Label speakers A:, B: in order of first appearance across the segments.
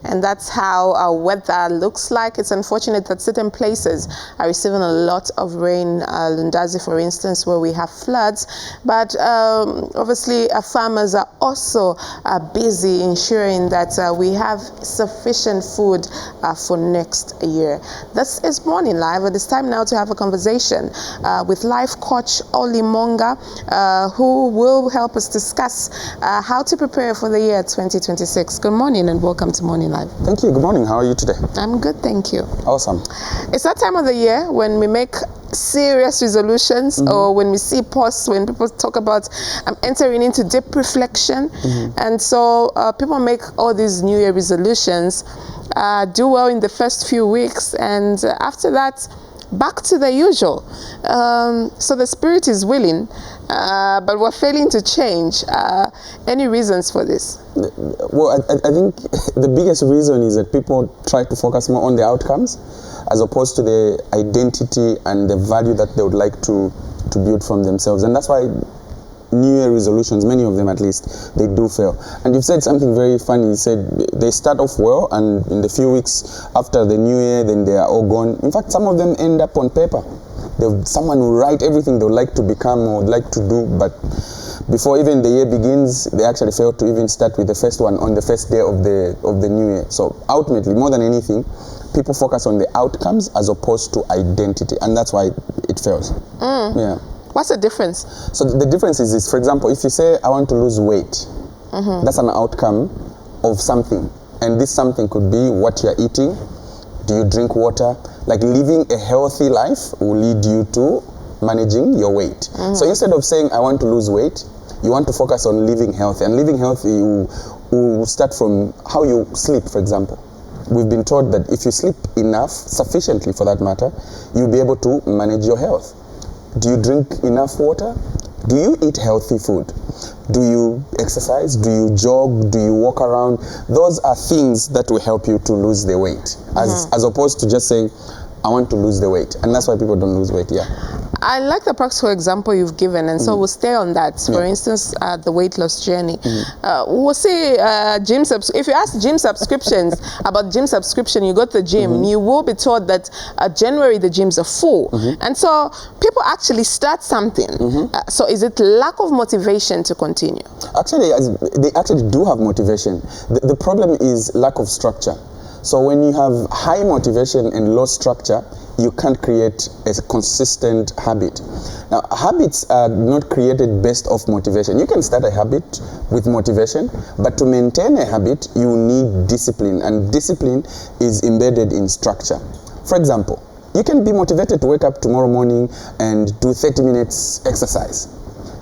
A: and that's how our weather looks like. It's unfortunate that certain places are receiving a lot of rain, Lundazi for instance, where we have floods, but obviously farmers are also busy ensuring that we have sufficient food for next year. This is Morning Live, and it's time now to have a conversation with life coach Olly Moonga, who will help us discuss how to prepare for the year 2026. Good morning and welcome to Morning Live.
B: Thank you. Good morning. How are you today?
A: I'm good, thank you.
B: Awesome.
A: It's that time of the year when we make serious resolutions, or when we see posts when people talk about entering into deep reflection, and so people make all these New Year resolutions, do well in the first few weeks, and after that back to the usual. So the spirit is willing, but we're failing to change. Any reasons for this?
B: Well, I think the biggest reason is that people try to focus more on the outcomes as opposed to the identity and the value that they would like to build from themselves. And that's why New Year resolutions, many of them at least, they do fail. And you've said something very funny. You said they start off well, and in the few weeks after the New Year, then they are all gone. In fact, some of them end up on paper. Someone will write everything they would like to become or would like to do, but before even the year begins, they actually fail to even start with the first one on the first day of the New Year. So ultimately, more than anything, people focus on the outcomes as opposed to identity, and that's why it fails. Yeah.
A: What's the difference?
B: So the difference is this. For example, if you say, I want to lose weight, that's an outcome of something. And this something could be what you're eating. Do you drink water? Like living a healthy life will lead you to managing your weight. So instead of saying, I want to lose weight, you want to focus on living healthy. And living healthy will start from how you sleep, for example. We've been taught that if you sleep enough, sufficiently for that matter, you'll be able to manage your health. Do you drink enough water? Do you eat healthy food? Do you exercise? Do you jog? Do you walk around? Those are things that will help you to lose the weight, as opposed to just saying, I want to lose the weight. And that's why people don't lose weight,
A: I like the practical example you've given, and so we'll stay on that. For instance, the weight loss journey. We'll see gym if you ask gym subscriptions about gym subscription, you go to the gym, you will be told that January the gyms are full. And so people actually start something. So is it lack of motivation to continue? Actually,
B: they actually do have motivation. The problem is lack of structure. So when you have high motivation and low structure, you can't create a consistent habit. Now, habits are not created based off motivation. You can start a habit with motivation, but to maintain a habit, you need discipline, and discipline is embedded in structure. For example, you can be motivated to wake up tomorrow morning and do 30 minutes exercise.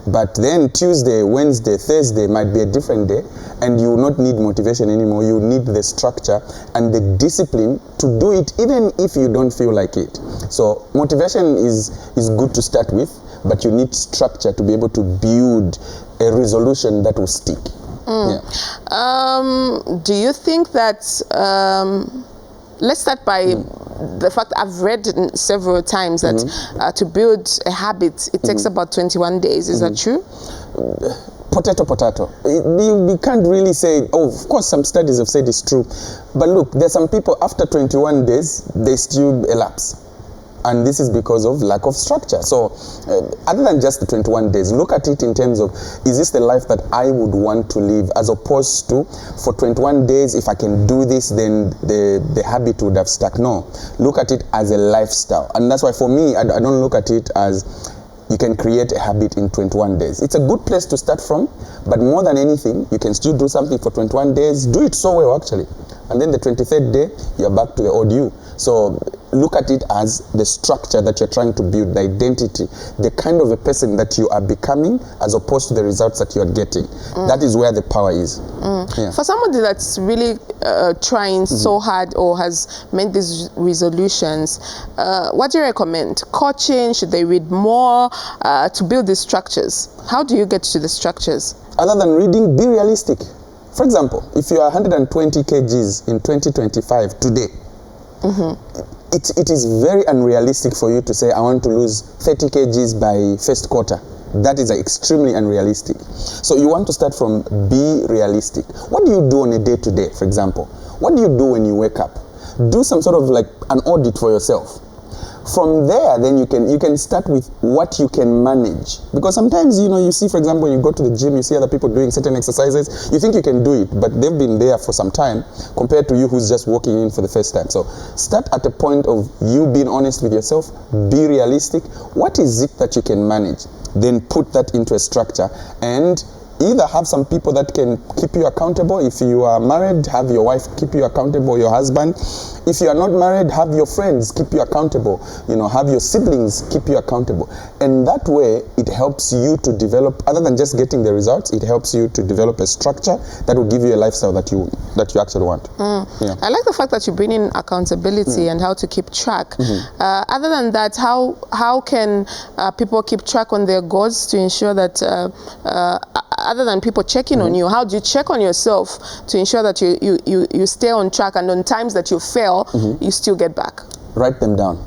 B: But then Tuesday, Wednesday, Thursday might be a different day, and you will not need motivation anymore. You need the structure and the discipline to do it, even if you don't feel like it. So motivation is good to start with, but you need structure to be able to build a resolution that will stick.
A: Do you think that, let's start by the fact I've read several times that to build a habit, it takes about 21 days. Is that true?
B: Potato. You can't really say, oh, of course some studies have said it's true. But look, there's some people after 21 days, they still elapse. And this is because of lack of structure. So other than just the 21 days, look at it in terms of, is this the life that I would want to live, as opposed to, for 21 days, if I can do this, then the habit would have stuck. No, look at it as a lifestyle. And that's why for me, I don't look at it as you can create a habit in 21 days. It's a good place to start from, but more than anything, you can still do something for 21 days, do it so well actually. And then the 23rd day, you're back to the old you. So look at it as the structure that you're trying to build, the identity, the kind of a person that you are becoming, as opposed to the results that you're getting. That is where the power is.
A: For somebody that's really trying so hard or has made these resolutions, what do you recommend? Coaching? Should they read more to build these structures? How do you get to the structures?
B: Other than reading, be realistic. For example, if you are 120 kgs in 2025 today, it is very unrealistic for you to say, I want to lose 30 kgs by first quarter. That is extremely unrealistic. So you want to start from be realistic. What do you do on a day-to-day, for example? What do you do when you wake up? Do some sort of like an audit for yourself. From there, then you can start with what you can manage. Because sometimes, you see, for example, when you go to the gym, you see other people doing certain exercises. You think you can do it, but they've been there for some time compared to you who's just walking in for the first time. So start at a point of you being honest with yourself, be realistic. What is it that you can manage? Then put that into a structure and either have some people that can keep you accountable. If you are married, have your wife keep you accountable, your husband. If you are not married, have your friends keep you accountable. Have your siblings keep you accountable. And that way, it helps you to develop, other than just getting the results, it helps you to develop a structure that will give you a lifestyle that you actually want. Yeah.
A: I like the fact that you bring in accountability and how to keep track. Other than that, how can people keep track on their goals to ensure that other than people checking on you, how do you check on yourself to ensure that you stay on track, and on times that you fail, you still get back?
B: Write them down.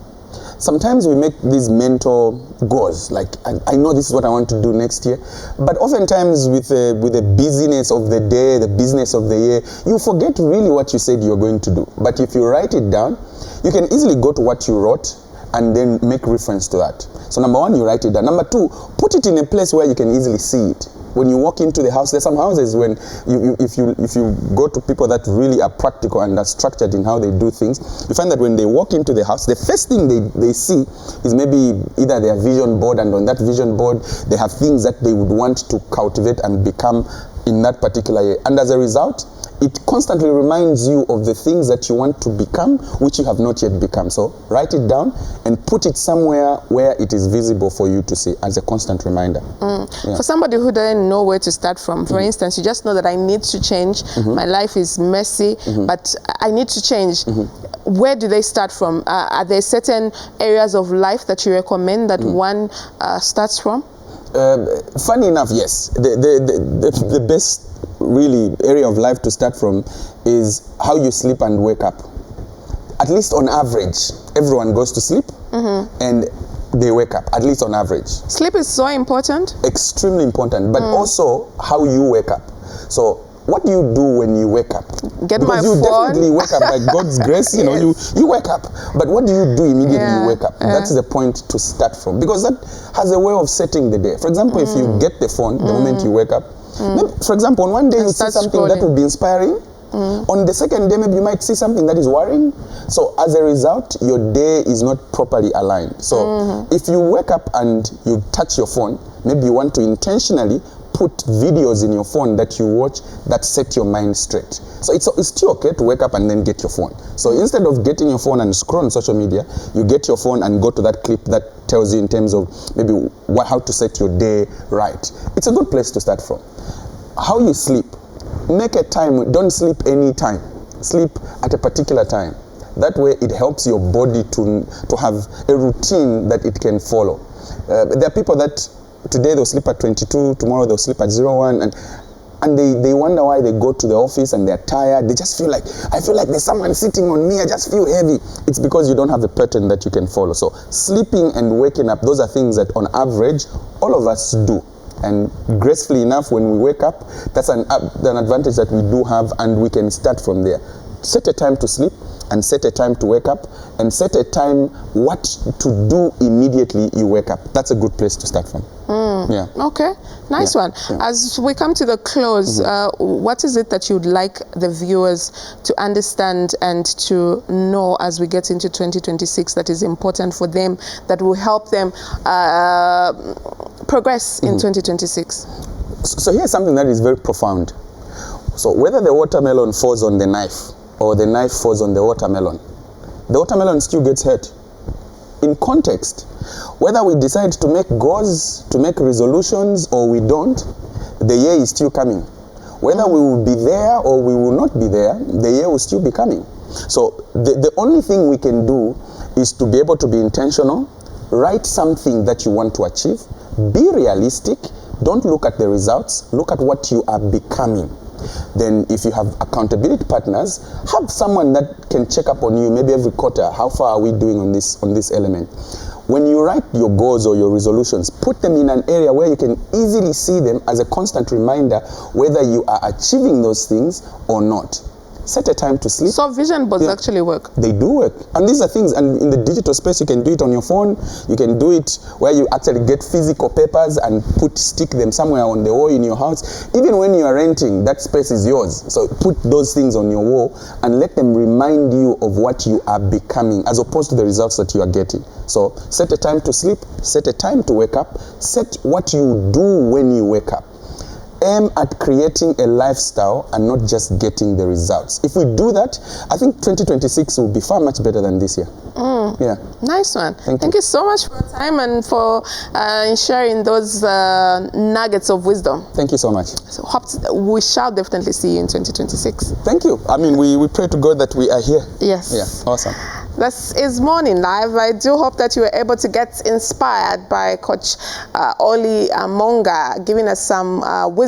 B: Sometimes we make these mental goals, like I know this is what I want to do next year, but oftentimes with the busyness of the day, the business of the year, you forget really what you said you're going to do. But if you write it down, you can easily go to what you wrote and then make reference to that. So number one, you write it down. Number two, put it in a place where you can easily see it. When you walk into the house, there's some houses when if you go to people that really are practical and are structured in how they do things, you find that when they walk into the house, the first thing they see is maybe either their vision board, and on that vision board they have things that they would want to cultivate and become in that particular year. And as a result, it constantly reminds you of the things that you want to become, which you have not yet become. So write it down and put it somewhere where it is visible for you to see as a constant reminder. Yeah.
A: For somebody who doesn't know where to start from, for instance, you just know that I need to change. My life is messy, but I need to change. Where do they start from? Are there certain areas of life that you recommend that one starts from?
B: Funny enough, yes. The best really area of life to start from is how you sleep and wake up. At least on average, everyone goes to sleep and they wake up, at least on average.
A: Sleep is so important?
B: Extremely important, but also how you wake up. So what do you do when you wake up?
A: Get
B: because
A: my
B: you
A: phone.
B: Definitely wake up by God's grace, you wake up. But what do you do immediately you wake up? That's the point to start from, because that has a way of setting the day. For example, if you get the phone the moment you wake up, maybe, for example, on one day you see something that will be inspiring. On the second day, maybe you might see something that is worrying. So as a result, your day is not properly aligned. So if you wake up and you touch your phone, maybe you want to intentionally put videos in your phone that you watch that set your mind straight. So it's still okay to wake up and then get your phone. So instead of getting your phone and scroll on social media, you get your phone and go to that clip that tells you in terms of maybe how to set your day right. It's a good place to start from. How you sleep. Make a time. Don't sleep any time. Sleep at a particular time. That way it helps your body to have a routine that it can follow. There are people that today they'll sleep at 22, tomorrow they'll sleep at 01, and they wonder why they go to the office and they're tired. They just feel like, I feel like there's someone sitting on me, I just feel heavy. It's because you don't have a pattern that you can follow. So sleeping and waking up, those are things that on average all of us do. And gracefully enough, when we wake up, that's an advantage that we do have, and we can start from there. Set a time to sleep and set a time to wake up, and set a time what to do immediately you wake up. That's a good place to start from. Yeah.
A: Okay, nice one. Yeah. As we come to the close, what is it that you'd like the viewers to understand and to know as we get into 2026 that is important for them, that will help them progress in 2026?
B: So here's something that is very profound. So whether the watermelon falls on the knife or the knife falls on the watermelon still gets hurt. In context, whether we decide to make goals, to make resolutions, or we don't, the year is still coming. Whether we will be there or we will not be there, the year will still be coming. So the only thing we can do is to be able to be intentional, write something that you want to achieve, be realistic, don't look at the results, look at what you are becoming. Then if you have accountability partners, have someone that can check up on you maybe every quarter. How far are we doing on this element? When you write your goals or your resolutions, put them in an area where you can easily see them as a constant reminder whether you are achieving those things or not. set a time to sleep.
A: So vision boards actually work?
B: They do work. And these are things, and in the digital space, you can do it on your phone. You can do it where you actually get physical papers and stick them somewhere on the wall in your house. Even when you are renting, that space is yours. So put those things on your wall and let them remind you of what you are becoming as opposed to the results that you are getting. So set a time to sleep, set a time to wake up, set what you do when you wake up. Aim at creating a lifestyle and not just getting the results. If we do that, I think 2026 will be far much better than this year. Yeah.
A: Nice one. Thank
B: you.
A: you so much for your time and for sharing those nuggets of wisdom.
B: Thank you so much.
A: So we shall definitely see you in 2026.
B: Thank you. I mean, we pray to God that we are here.
A: Yes.
B: Yeah, awesome.
A: This is Morning Live. I do hope that you were able to get inspired by Coach Olly Moonga, giving us some wisdom.